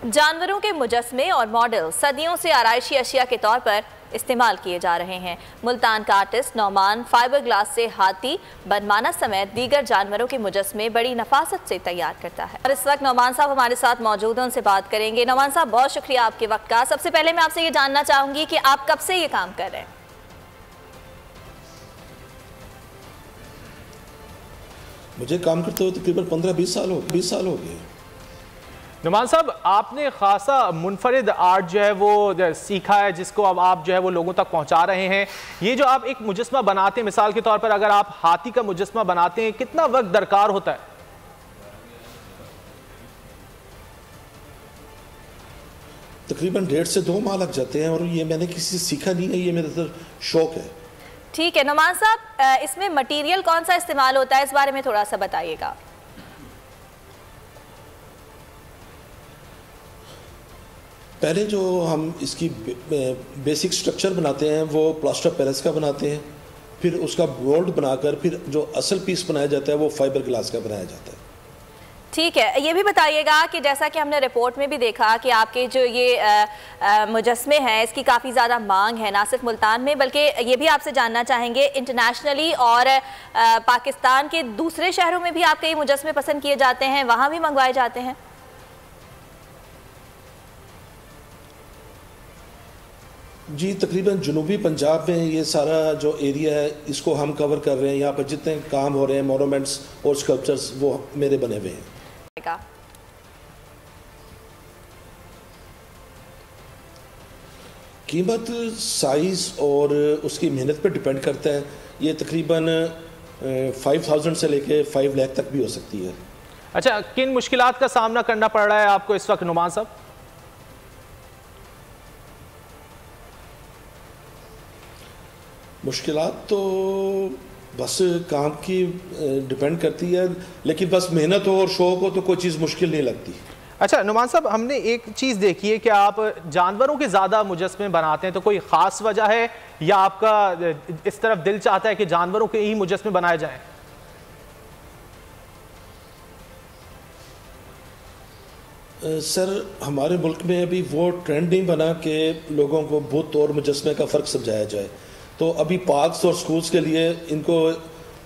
जानवरों के मुजस्मे और मॉडल सदियों से आराइशी अशिया के तौर पर इस्तेमाल किए जा रहे हैं। मुल्तान का आर्टिस्ट नौमान फाइबर ग्लास से हाथी, बनमाना समेत दीगर जानवरों के मुजस्मे बड़ी नफासत से तैयार करता है। और इस वक्त नौमान साहब हमारे साथ मौजूद हैं, उनसे बात करेंगे। नौमान साहब, बहुत शुक्रिया आपके वक्त का। सबसे पहले मैं आपसे ये जानना चाहूंगी कि आप कब से ये काम कर रहे हैं? मुझे काम करते हुए तकरीबन 15-20 साल हो गए। नुमान साहब, आपने खासा मुनफरिद आर्ट जो है वो सीखा है, जिसको अब आप जो है वो लोगों तक पहुंचा रहे हैं। ये जो आप एक मुजस्मा बनाते हैं, मिसाल के तौर पर अगर आप हाथी का मुजस्मा बनाते हैं, कितना वक्त दरकार होता है? तकरीबन 1.5 से 2 माह लग जाते हैं, और ये मैंने किसी से सीखा नहीं है, ये मेरा तो शौक है। ठीक है नौमान साहब, इसमें मटेरियल कौन सा इस्तेमाल होता है, इस बारे में थोड़ा सा बताइएगा। पहले जो हम इसकी बेसिक स्ट्रक्चर बनाते हैं वो प्लास्टर ऑफ पेरिस का बनाते हैं, फिर उसका बोल्ड बनाकर फिर जो असल पीस बनाया जाता है वो फाइबर ग्लास का बनाया जाता है। ठीक है, ये भी बताइएगा कि जैसा कि हमने रिपोर्ट में भी देखा कि आपके जो ये मुजस्मे हैं इसकी काफ़ी ज़्यादा मांग है, ना सिर्फ मुल्तान में बल्कि ये भी आपसे जानना चाहेंगे इंटरनेशनली और पाकिस्तान के दूसरे शहरों में भी आपके ये मुजस्मे पसंद किए जाते हैं, वहाँ भी मंगवाए जाते हैं? जी, तकरीबन जनूबी पंजाब में ये सारा जो एरिया है इसको हम कवर कर रहे हैं। यहाँ पर जितने काम हो रहे हैं मोनूमेंट्स और स्कल्पचर्स वो मेरे बने हुए हैं। कीमत साइज़ और उसकी मेहनत पर डिपेंड करता है। ये तकरीबन 5000 से लेके 5 लाख तक भी हो सकती है। अच्छा, किन मुश्किलात का सामना करना पड़ रहा है आपको इस वक्त नुमान साहब? मुश्किलात तो बस काम की डिपेंड करती है, लेकिन बस मेहनत हो और शौक हो तो कोई चीज़ मुश्किल नहीं लगती। अच्छा नुमान साहब, हमने एक चीज़ देखी है कि आप जानवरों के ज़्यादा मुजस्मे बनाते हैं, तो कोई ख़ास वजह है या आपका इस तरफ दिल चाहता है कि जानवरों के ही मुजस्मे बनाए जाएं? सर, हमारे मुल्क में अभी वो ट्रेंड नहीं बना कि लोगों को बुत और मुजस्मे का फ़र्क समझाया जाए, तो अभी पार्क्स और स्कूल्स के लिए इनको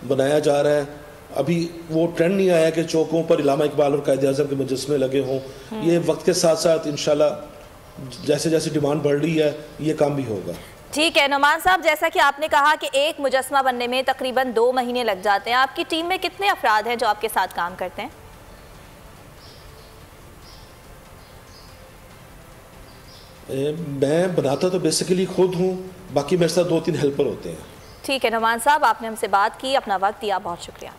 बनाया जा रहा है। अभी वो ट्रेंड नहीं आया कि चौकों पर इलामा इकबाल और कायद आज़म के मुजस्मे लगे हों। ये वक्त के साथ साथ इंशाल्लाह जैसे जैसे डिमांड बढ़ रही है ये काम भी होगा। ठीक है नुमान साहब, जैसा कि आपने कहा कि एक मुजस्मा बनने में तकरीबन 2 महीने लग जाते हैं, आपकी टीम में कितने अफराद हैं जो आपके साथ काम करते हैं? मैं बनाता तो बेसिकली खुद हूँ, बाकी मेरे साथ 2-3 हेल्पर होते हैं। ठीक है नुमान साहब, आपने हमसे बात की, अपना वक्त दिया, बहुत शुक्रिया।